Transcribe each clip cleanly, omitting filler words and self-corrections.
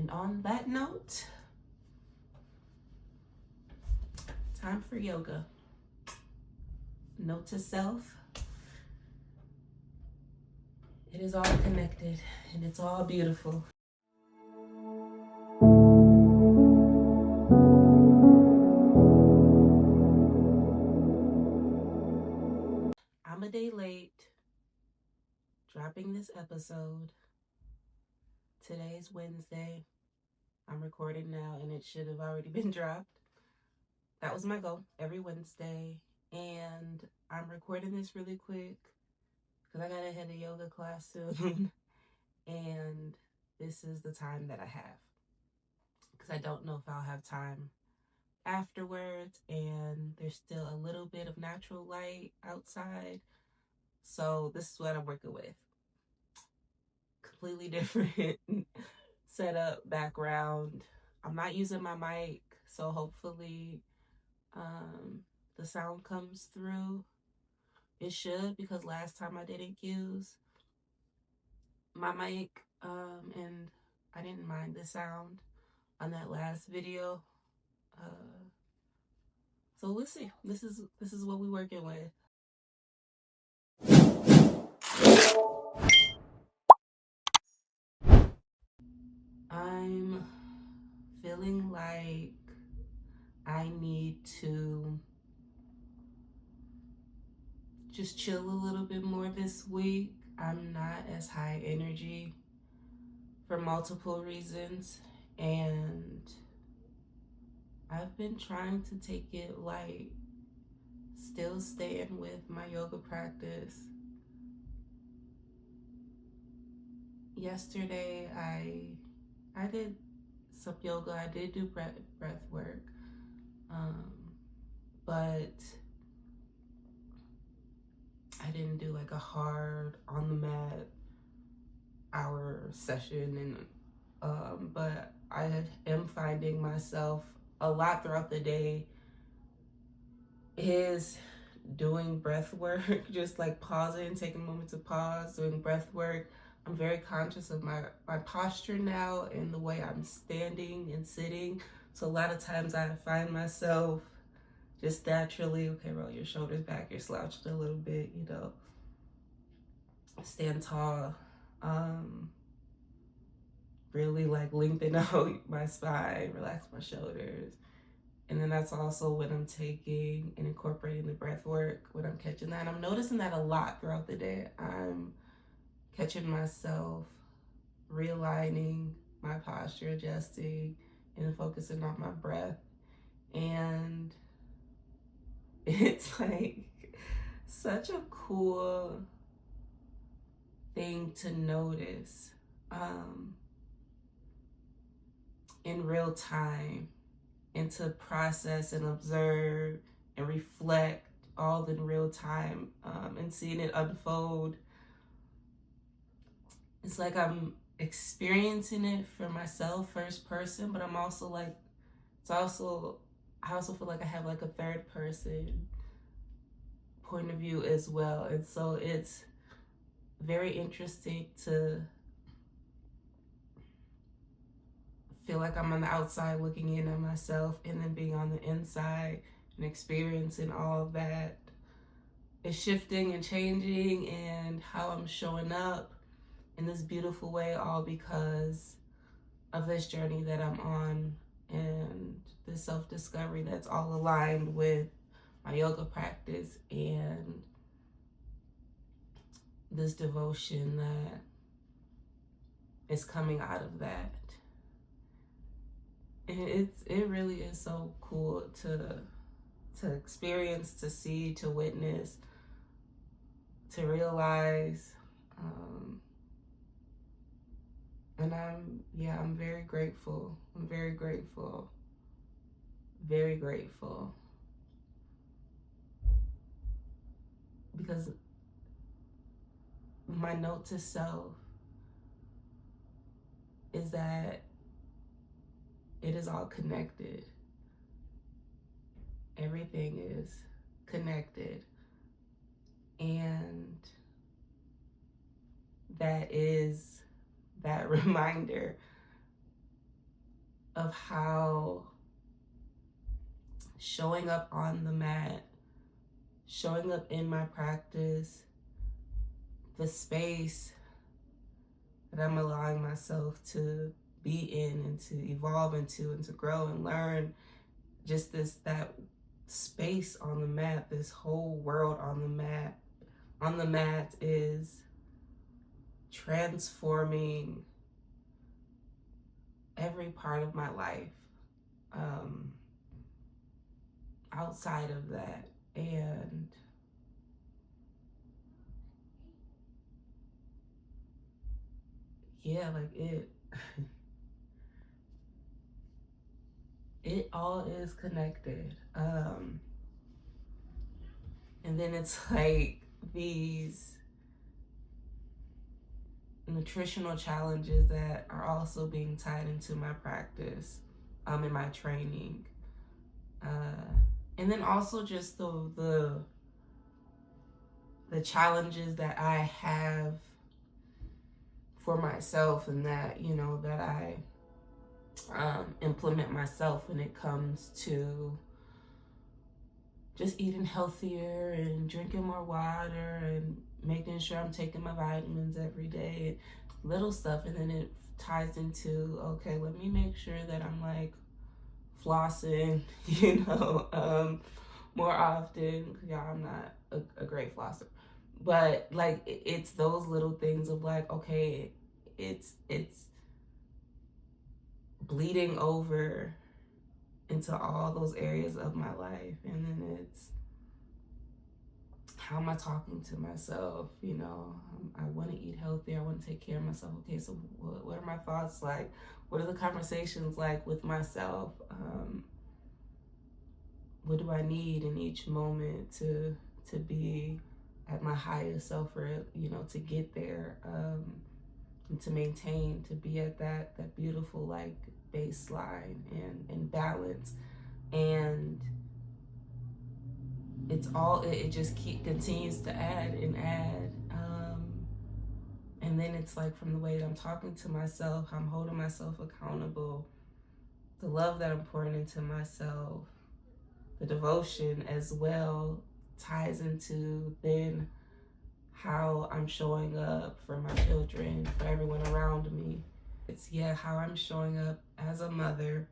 And on that note, time for yoga. Note to self, it is all connected and it's all beautiful. I'm a day late dropping this episode. Today's Wednesday. I'm recording now and it should have already been dropped. That was my goal, every Wednesday. And I'm recording this really quick because I gotta head to yoga class soon. And this is the time that I have because I don't know if I'll have time afterwards, and there's still a little bit of natural light outside. So this is what I'm working with. Completely different setup, background. I'm not using my mic, so hopefully the sound comes through. It should, because last time I didn't use my mic, and I didn't mind the sound on that last video. So we'll see. This is what we're working with. I'm feeling like I need to just chill a little bit more this week. I'm not as high energy for multiple reasons, and I've been trying to take it light, still staying with my yoga practice. Yesterday I did some yoga. I did do breath work, but I didn't do like a hard on the mat hour session, and but I am finding myself a lot throughout the day is doing breath work, just like pausing, taking a moment to pause, doing breath work. I'm very conscious of my posture now and the way I'm standing and sitting. So a lot of times I find myself just naturally, okay, roll your shoulders back, you're slouched a little bit, stand tall, really like lengthen out my spine, relax my shoulders. And then that's also when I'm taking and incorporating the breath work, when I'm catching that. And I'm noticing that a lot throughout the day. I'm catching myself realigning my posture, adjusting, and focusing on my breath. And it's like such a cool thing to notice in real time, and to process and observe and reflect all in real time, and seeing it unfold. It's like I'm experiencing it for myself, first person, but I'm also like, I also feel like I have like a third person point of view as well. And so it's very interesting to feel like I'm on the outside looking in at myself, and then being on the inside and experiencing all of that is shifting and changing, and how I'm showing up in this beautiful way, all because of this journey that I'm on and this self-discovery that's all aligned with my yoga practice and this devotion that is coming out of that. And it really is so cool to experience, to see, to witness, to realize. And I'm very grateful. I'm very grateful. Very grateful. Because my note to self is that it is all connected. Everything is connected. And that is that reminder of how showing up on the mat, showing up in my practice, the space that I'm allowing myself to be in and to evolve into and to grow and learn, just that space on the mat, this whole world on the mat is transforming every part of my life outside of that. And yeah, like it all is connected. And then it's like these nutritional challenges that are also being tied into my practice, in my training. And then also just the challenges that I have for myself, and that, you know, that I implement myself when it comes to just eating healthier and drinking more water and making sure I'm taking my vitamins every day, little stuff. And then it ties into, okay, let me make sure that I'm like flossing, you know, more often. Y'all, I'm not a great flosser, but like it's those little things of like, okay, it's bleeding over into all those areas of my life. And then it's, how am I talking to myself? You know, I want to eat healthy. I want to take care of myself. Okay, so what are my thoughts like? What are the conversations like with myself? What do I need in each moment to be at my highest self, or, you know, to get there, and to maintain, to be at that beautiful like baseline and balance. And it's all, it just continues to add and add. And then it's like, from the way that I'm talking to myself, I'm holding myself accountable, the love that I'm pouring into myself, the devotion as well ties into then how I'm showing up for my children, for everyone around me. It's, yeah, how I'm showing up as a mother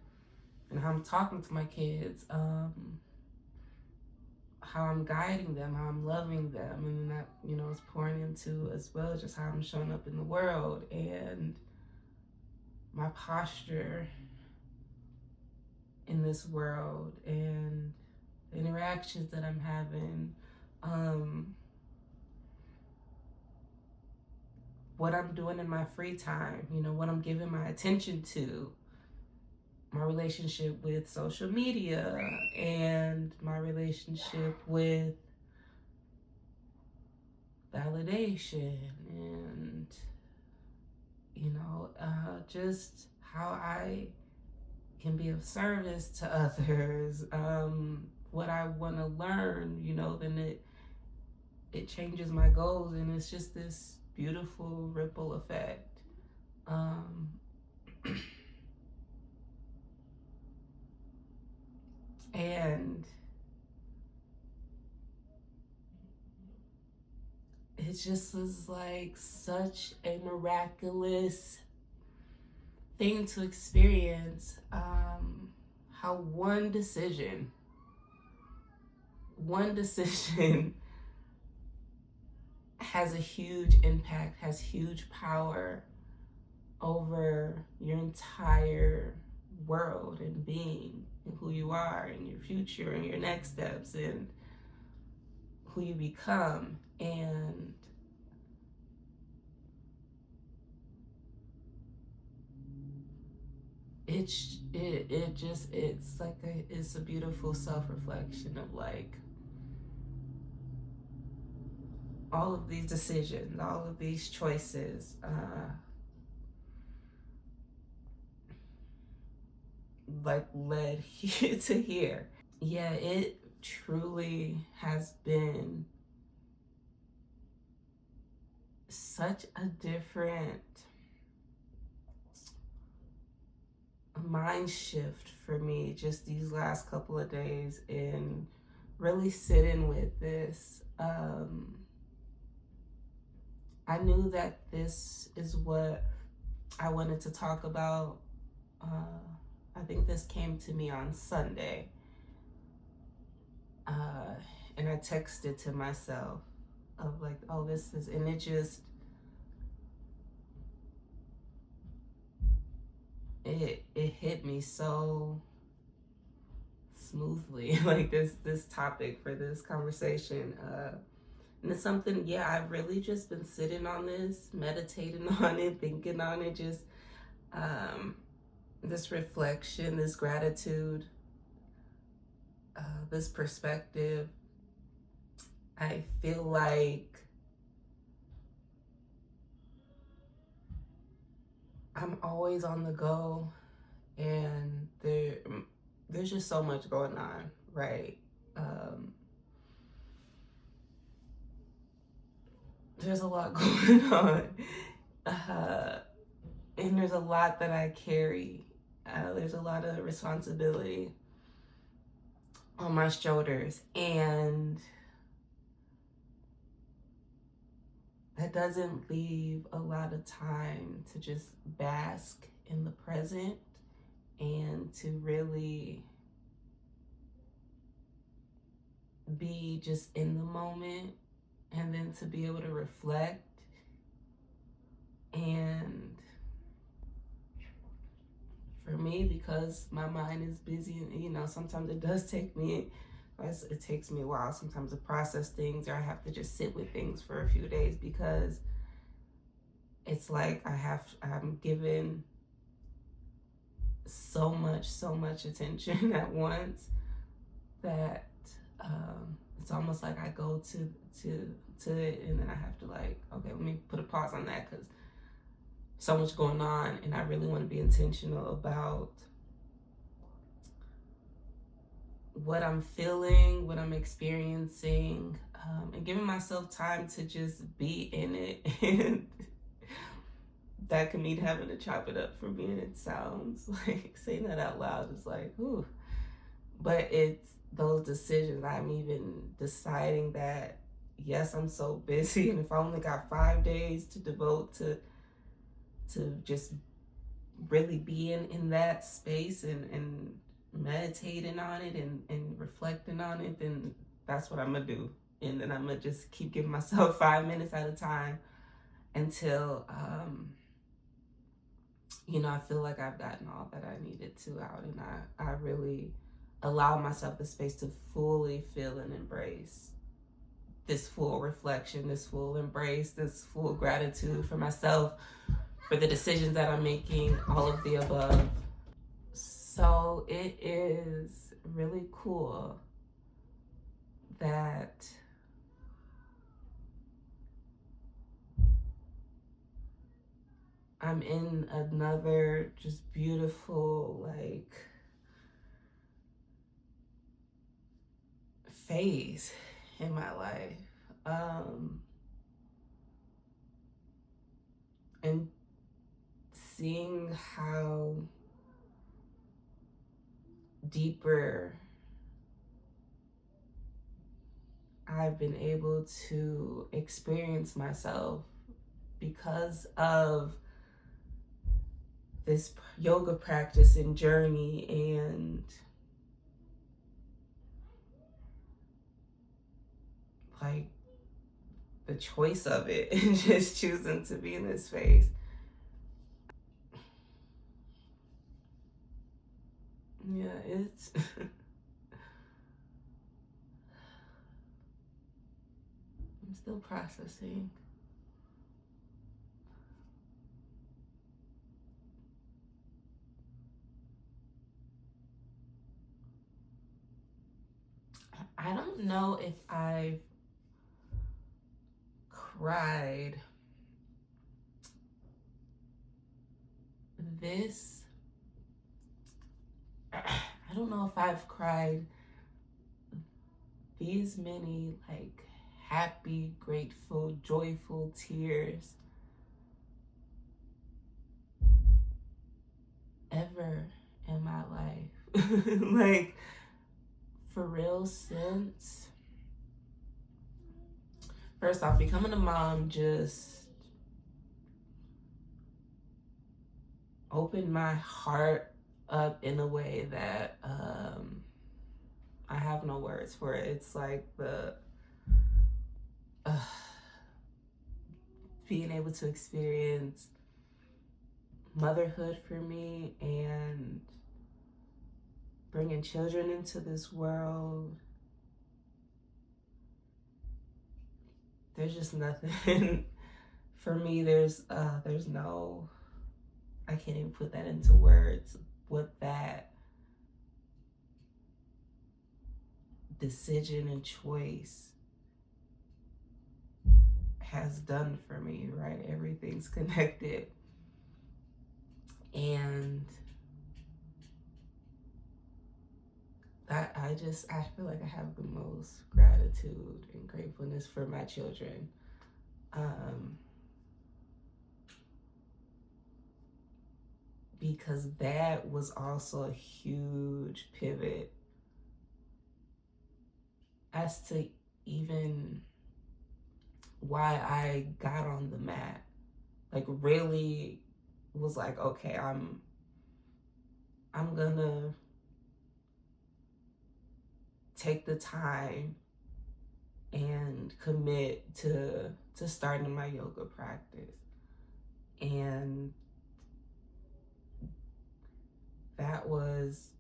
and how I'm talking to my kids, how I'm guiding them, how I'm loving them, and that, you know, is pouring into as well just how I'm showing up in the world, and my posture in this world, and the interactions that I'm having, what I'm doing in my free time, you know, what I'm giving my attention to, my relationship with social media, and my relationship with validation, and, you know, just how I can be of service to others, what I want to learn, you know, then it changes my goals, and it's just this beautiful ripple effect. And it just was like such a miraculous thing to experience, how one decision has a huge impact, has huge power over your entire world and being, and who you are, and your future, and your next steps, and who you become. And it's like it's a beautiful self-reflection of like all of these decisions, all of these choices, like led here to here. Yeah, it truly has been such a different mind shift for me just these last couple of days in really sitting with this. I knew that this is what I wanted to talk about. I think this came to me on Sunday. And I texted to myself of like, oh, this is, and it just, it hit me so smoothly, like this topic for this conversation. And it's something, yeah, I've really just been sitting on this, meditating on it, thinking on it, just this reflection, this gratitude, this perspective. I feel like I'm always on the go, and there's just so much going on, right? There's a lot going on, and there's a lot that I carry. There's a lot of responsibility on my shoulders, and that doesn't leave a lot of time to just bask in the present and to really be just in the moment, and then to be able to reflect. And for me, because my mind is busy, and sometimes it does take me, it takes me a while sometimes to process things, or I have to just sit with things for a few days, because it's like I'm given so much attention at once that it's almost like I go to it, and then I have to like, okay, let me put a pause on that, because so much going on, and I really want to be intentional about what I'm feeling, what I'm experiencing, and giving myself time to just be in it. And that can mean having to chop it up for me, and it sounds like saying that out loud is like, ooh. But it's those decisions. I'm even deciding that, yes, I'm so busy, and if I only got 5 days to devote to just really being in that space and meditating on it and reflecting on it, then that's what I'm gonna do. And then I'm gonna just keep giving myself 5 minutes at a time until I feel like I've gotten all that I needed to out, and I really allow myself the space to fully feel and embrace this full reflection, this full embrace, this full gratitude for myself, for the decisions that I'm making, all of the above. So it is really cool that I'm in another just beautiful, like, phase in my life. And seeing how deeper I've been able to experience myself because of this yoga practice and journey, and like the choice of it and just choosing to be in this space. Yeah, it's I'm still processing. I don't know if I've cried this. I don't know if I've cried these many like happy, grateful, joyful tears ever in my life. Like, for real, since first off, becoming a mom just opened my heart up in a way that I have no words for it. It's like the being able to experience motherhood for me and bringing children into this world. There's just nothing for me. There's no, I can't even put that into words, what that decision and choice has done for me, right? Everything's connected. And that I feel like I have the most gratitude and gratefulness for my children. Because that was also a huge pivot as to even why I got on the mat. Like, really was like, okay, I'm gonna take the time and commit to starting my yoga practice. And that was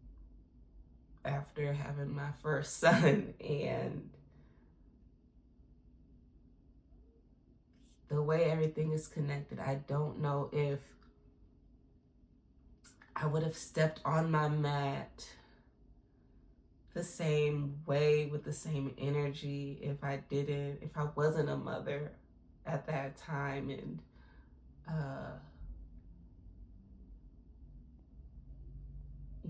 after having my first son. And the way everything is connected, I don't know if I would have stepped on my mat the same way with the same energy if I wasn't a mother at that time. And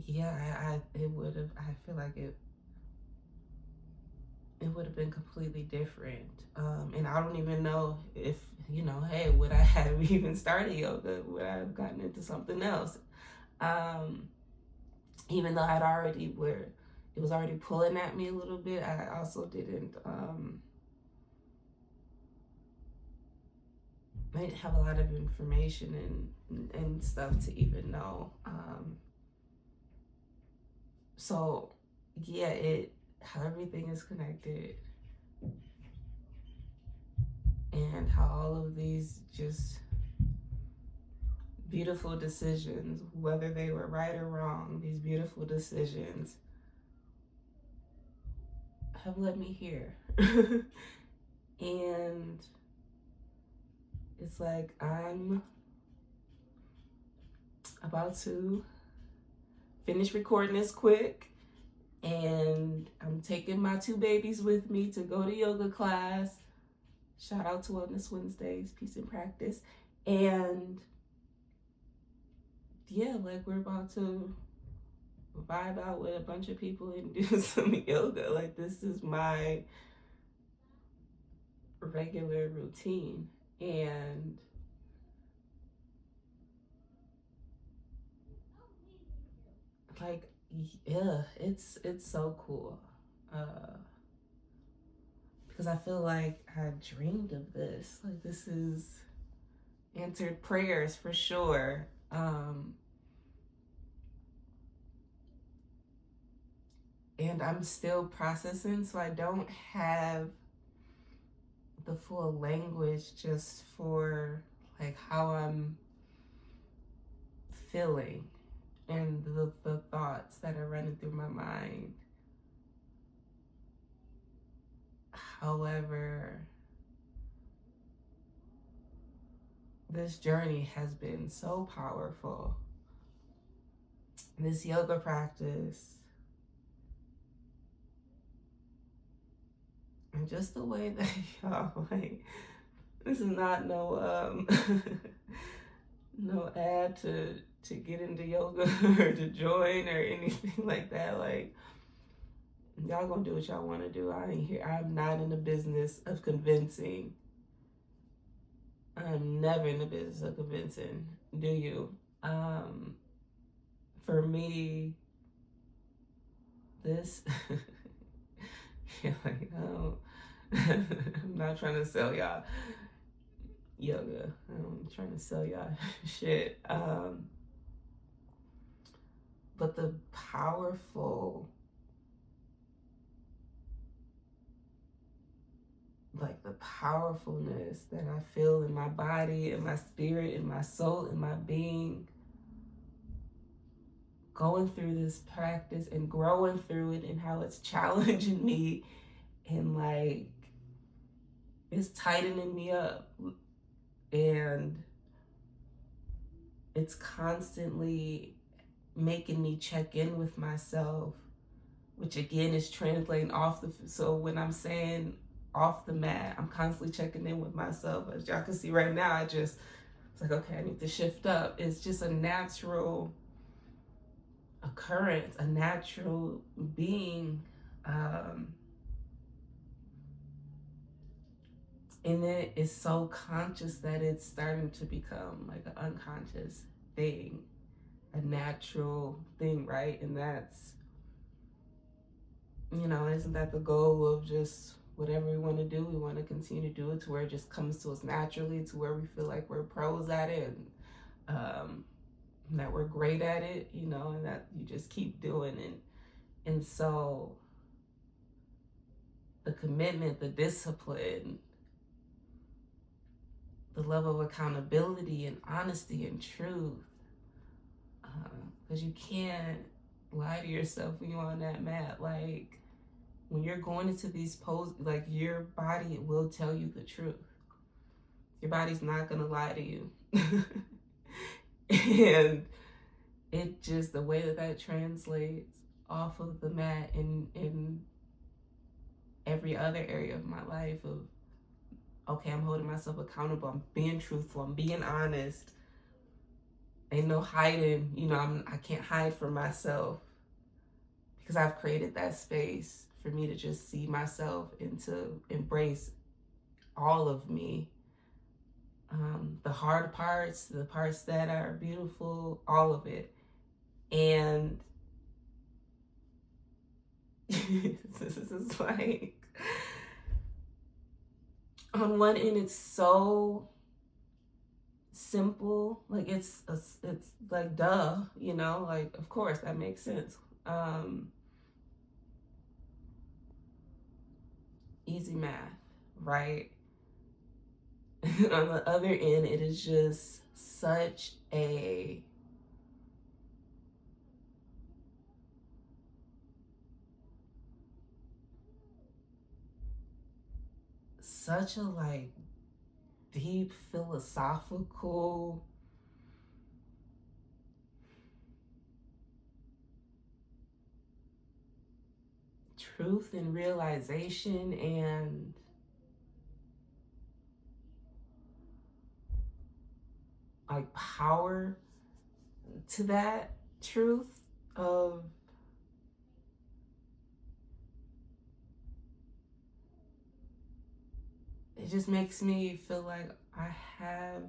yeah, it would have, I feel like it would have been completely different. And I don't even know if, hey, would I have even started yoga? Would I have gotten into something else? Even though it was already pulling at me a little bit, I also didn't I didn't have a lot of information and stuff to even know. So yeah, how everything is connected and how all of these just beautiful decisions, whether they were right or wrong, these beautiful decisions have led me here. And it's like I'm about to finish recording this quick, and I'm taking my 2 babies with me to go to yoga class. Shout out to Wellness Wednesdays, Peace and Practice. And yeah, like, we're about to vibe out with a bunch of people and do some yoga. Like, this is my regular routine. And like, yeah, it's so cool. Because I feel like I dreamed of this. Like, this is answered prayers for sure. And I'm still processing, so I don't have the full language just for like how I'm feeling and the thoughts that are running through my mind. However, this journey has been so powerful. This yoga practice, and just the way that y'all, like, this is not no no ad to get into yoga or to join or anything like that. Like, y'all gonna do what y'all want to do. I'm not in the business of convincing. I'm never in the business of convincing. Do you? for me, this, yeah, like, no, I'm not trying to sell y'all yoga. I'm trying to sell y'all shit. But the powerful, like the powerfulness that I feel in my body, in my spirit, in my soul, in my being, going through this practice and growing through it, and how it's challenging me and like it's tightening me up, and it's constantly making me check in with myself, which again is translating off the, so when I'm saying off the mat, I'm constantly checking in with myself. As y'all can see right now, it's like, okay, I need to shift up. It's just a natural occurrence, a natural being. And it is so conscious that it's starting to become like an unconscious thing, a natural thing, right? And that's, isn't that the goal of just whatever we want to do? We want to continue to do it to where it just comes to us naturally, to where we feel like we're pros at it, and that we're great at it, and that you just keep doing it. And so the commitment, the discipline, the level of accountability and honesty and truth, because you can't lie to yourself when you're on that mat. Like, when you're going into these poses, like, your body will tell you the truth. Your body's not gonna lie to you. And it just, the way that translates off of the mat in every other area of my life, of, okay, I'm holding myself accountable, I'm being truthful, I'm being honest. Ain't no hiding, I can't hide from myself, because I've created that space for me to just see myself and to embrace all of me. The hard parts, the parts that are beautiful, all of it. And this is like, on one end, it's so simple, like it's like, duh, like, of course that makes sense. Easy math, right? And on the other end, it is just such a like deep philosophical, truth and realization, and like power to that truth of it just makes me feel like I have,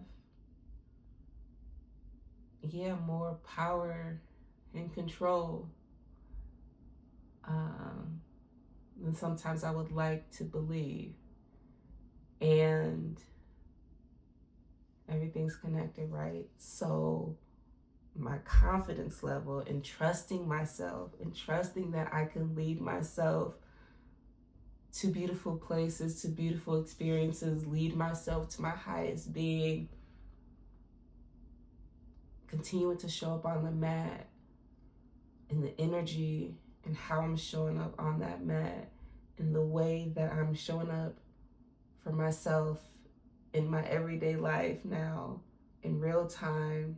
more power and control than sometimes I would like to believe. And everything's connected, right? So my confidence level in trusting myself and trusting that I can lead myself to beautiful places, to beautiful experiences, lead myself to my highest being, continuing to show up on the mat, and the energy and how I'm showing up on that mat, and the way that I'm showing up for myself in my everyday life now, in real time,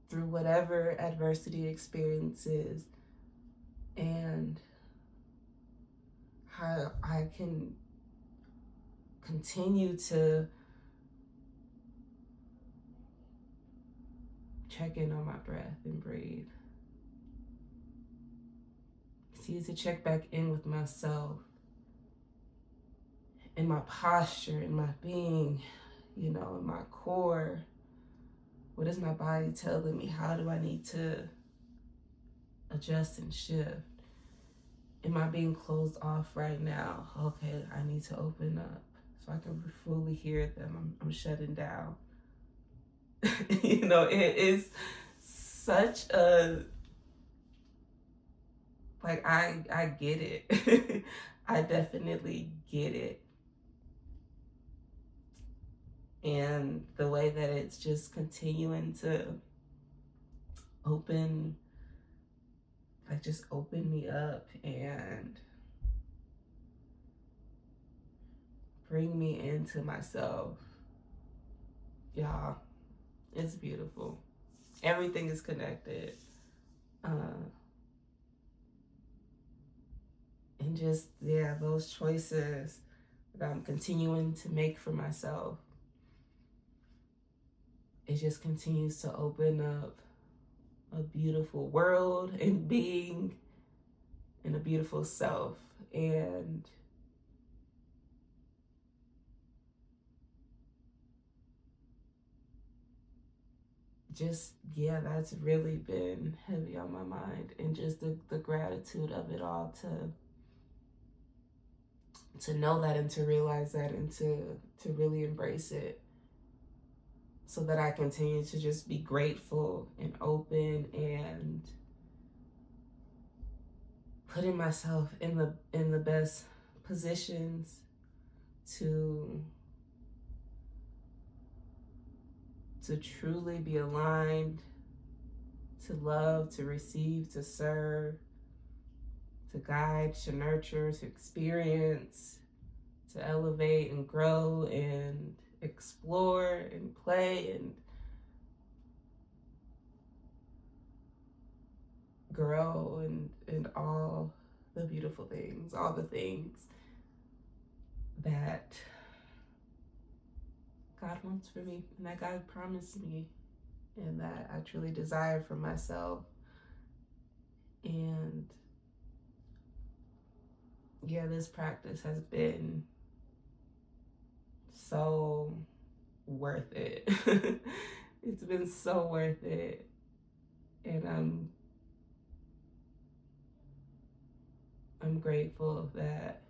through whatever adversity experiences, and how I can continue to check in on my breath and breathe. Continue to check back in with myself, in my posture, in my being, in my core, What is my body telling me? How do I need to adjust and shift? Am I being closed off right now? Okay, I need to open up so I can fully hear them. I'm shutting down. You know, it is such a, like, I get it. I definitely get it. And the way that it's just continuing to open, like, just open me up and bring me into myself. Y'all, it's beautiful. Everything is connected. And just, yeah, those choices that I'm continuing to make for myself, it just continues to open up a beautiful world and being and a beautiful self. And just, yeah, that's really been heavy on my mind. And just the gratitude of it all, to know that and to realize that and to really embrace it, so that I continue to just be grateful and open and putting myself in the best positions to truly be aligned, to love, to receive, to serve, to guide, to nurture, to experience, to elevate and grow and explore and play and grow and all the beautiful things, all the things that God wants for me and that God promised me and that I truly desire for myself. And yeah, this practice has been so worth it. It's been so worth it. And I'm grateful that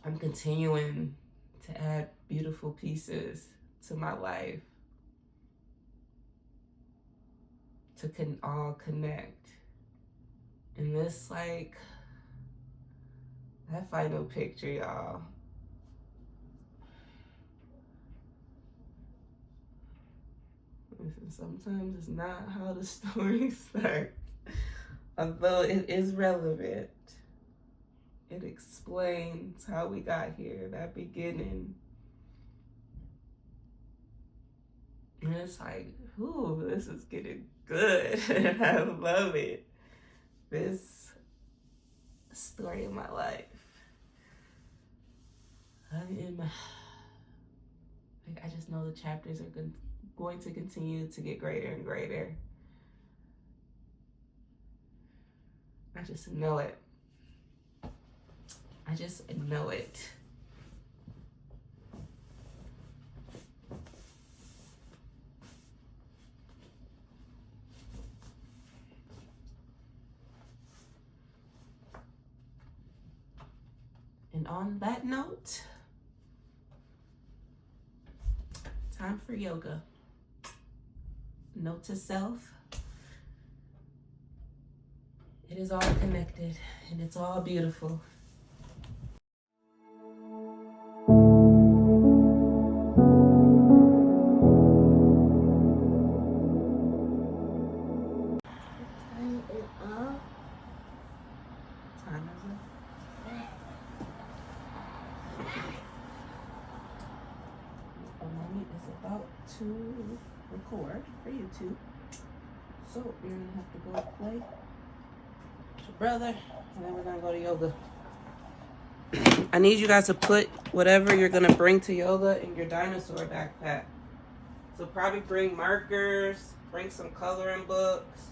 I'm continuing to add beautiful pieces to my life, to all connect. And this, like, that final picture, y'all. Listen, sometimes it's not how the story starts, although it is relevant. It explains how we got here, that beginning. And it's like, ooh, this is getting good. I love it. This story of my life. I just know the chapters are going to continue to get greater and greater. I just know it. I just know it. And on that note, time for yoga. Note to self, it is all connected and it's all beautiful. To record for YouTube, so you're gonna have to go play with your brother, and then we're gonna go to yoga. I need you guys to put whatever you're gonna bring to yoga in your dinosaur backpack. So probably bring markers, bring some coloring books,